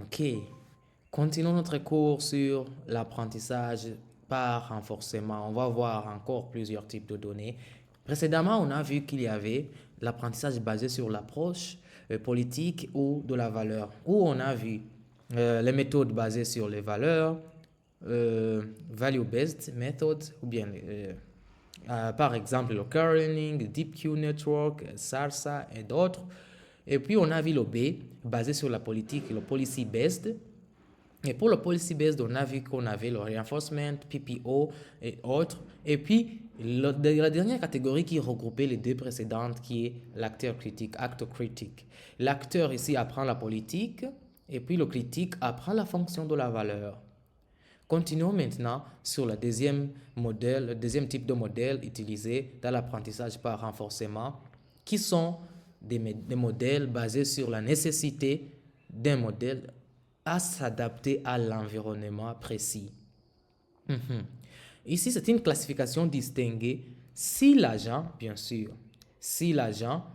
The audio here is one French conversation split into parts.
Ok. Continuons notre cours sur l'apprentissage par renforcement. On va voir encore plusieurs types de données. Précédemment, on a vu qu'il y avait l'apprentissage basé sur l'approche politique ou de la valeur, où on a vu les méthodes basées sur les valeurs, value-based methods, ou bien par exemple le Learning, Deep Q Network, SARSA et d'autres. Et puis on a vu le B, basé sur la politique, le policy-based. Et pour le policy-based, on a vu qu'on avait le reinforcement, PPO et autres. Et puis, la dernière catégorie qui regroupait les deux précédentes, qui est l'acteur critique, acteur critique. L'acteur ici apprend la politique, et puis le critique apprend la fonction de la valeur. Continuons maintenant sur le deuxième type de modèle utilisé dans l'apprentissage par renforcement, qui sont des modèles basés sur la nécessité d'un modèle à s'adapter à l'environnement précis. Mhm. Ici, c'est une classification distinguée si l'agent, bien sûr, si l'agent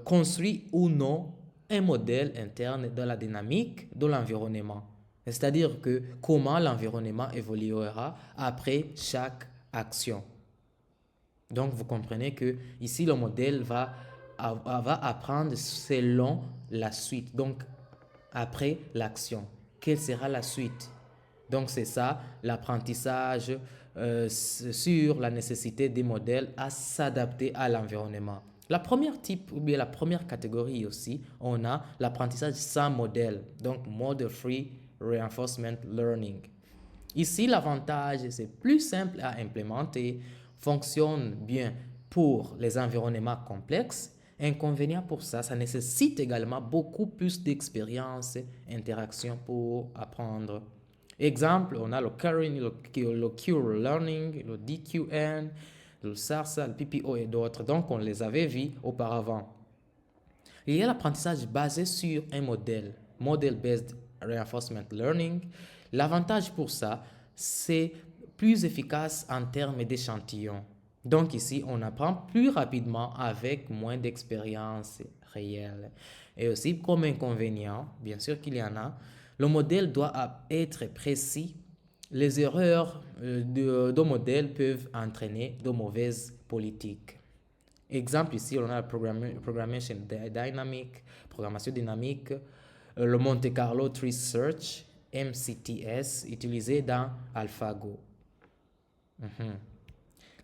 construit ou non un modèle interne de la dynamique de l'environnement. C'est-à-dire que comment l'environnement évoluera après chaque action. Donc, vous comprenez que ici, le modèle va apprendre selon la suite. Donc, après l'action, quelle sera la suite? Donc, c'est ça, l'apprentissage sur la nécessité des modèles à s'adapter à l'environnement. La première type, ou bien la première catégorie aussi, on a l'apprentissage sans modèle, donc Model Free Reinforcement Learning. Ici, l'avantage, c'est plus simple à implémenter, fonctionne bien pour les environnements complexes. Inconvénient pour ça, ça nécessite également beaucoup plus d'expérience, interaction pour apprendre. Exemple, on a le Cure Learning, le DQN, le SARSA, le PPO et d'autres. Donc, on les avait vus auparavant. Il y a l'apprentissage basé sur un modèle, Model-Based Reinforcement Learning. L'avantage pour ça, c'est plus efficace en termes d'échantillons. Donc ici, on apprend plus rapidement avec moins d'expérience réelle. Et aussi, comme inconvénient, bien sûr qu'il y en a, le modèle doit être précis. Les erreurs de modèle peuvent entraîner de mauvaises politiques. Exemple ici, on a la programmation dynamic, programmation dynamique, le Monte Carlo Tree Search, MCTS, utilisé dans AlphaGo. Mhm.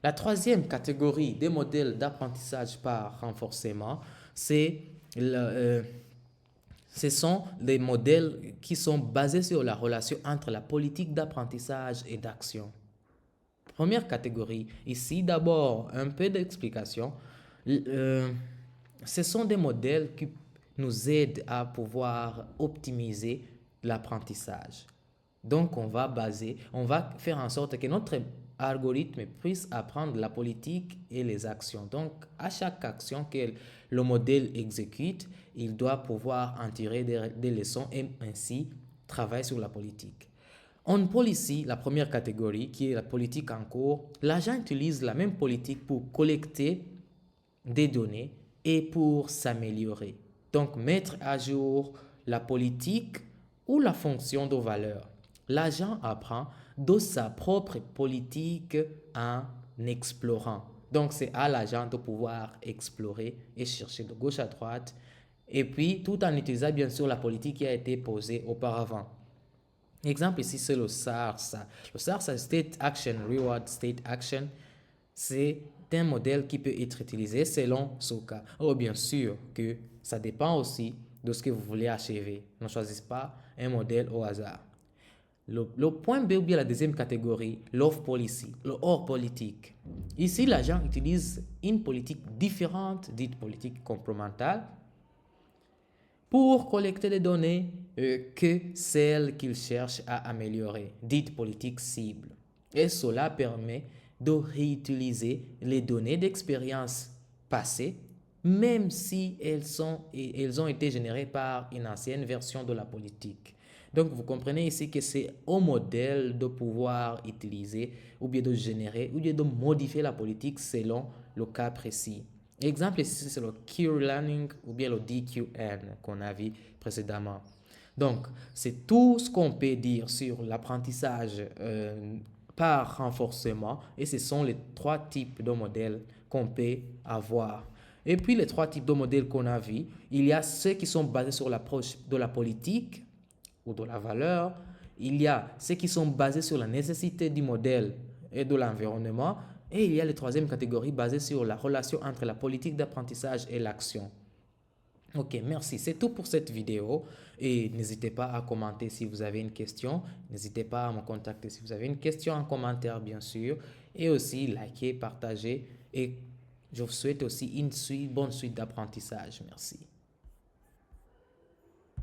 La troisième catégorie des modèles d'apprentissage par renforcement, c'est ce sont des modèles qui sont basés sur la relation entre la politique d'apprentissage et d'action. Première catégorie, ici d'abord un peu d'explication. Euh, Ce sont des modèles qui nous aident à pouvoir optimiser l'apprentissage. Donc, on va faire en sorte que notre algorithme puisse apprendre la politique et les actions. Donc, à chaque action que le modèle exécute, il doit pouvoir en tirer des leçons et ainsi travailler sur la politique. On policy, la première catégorie, qui est la politique en cours, l'agent utilise la même politique pour collecter des données et pour s'améliorer. Donc, mettre à jour la politique ou la fonction de valeur. L'agent apprend de sa propre politique en explorant. Donc, c'est à l'agent de pouvoir explorer et chercher de gauche à droite. Et puis, tout en utilisant bien sûr la politique qui a été posée auparavant. Exemple ici, c'est le SARSA. Le SARSA, State Action, Reward State Action, c'est un modèle qui peut être utilisé selon ce cas. Oh, bien sûr que ça dépend aussi de ce que vous voulez achever. Ne choisissez pas un modèle au hasard. Le point B ou bien la deuxième catégorie, l'off policy, le hors politique. Ici, l'agent utilise une politique différente, dite politique complémentaire, pour collecter les données que celles qu'il cherche à améliorer, dite politique cible. Et cela permet de réutiliser les données d'expérience passée, même si elles ont été générées par une ancienne version de la politique. Donc, vous comprenez ici que c'est au modèle de pouvoir utiliser ou bien de générer ou bien de modifier la politique selon le cas précis. Exemple ici, c'est le Q-Learning ou bien le DQN qu'on a vu précédemment. Donc, c'est tout ce qu'on peut dire sur l'apprentissage par renforcement et ce sont les trois types de modèles qu'on peut avoir. Et puis les trois types de modèles qu'on a vus, il y a ceux qui sont basés sur l'approche de la politique ou de la valeur, il y a ceux qui sont basés sur la nécessité du modèle et de l'environnement, et il y a la troisième catégorie basée sur la relation entre la politique d'apprentissage et l'action. Ok, merci. C'est tout pour cette vidéo. Et n'hésitez pas à commenter si vous avez une question. N'hésitez pas à me contacter si vous avez une question en commentaire, bien sûr. Et aussi, likez, partagez. Et je vous souhaite aussi une bonne suite d'apprentissage. Merci.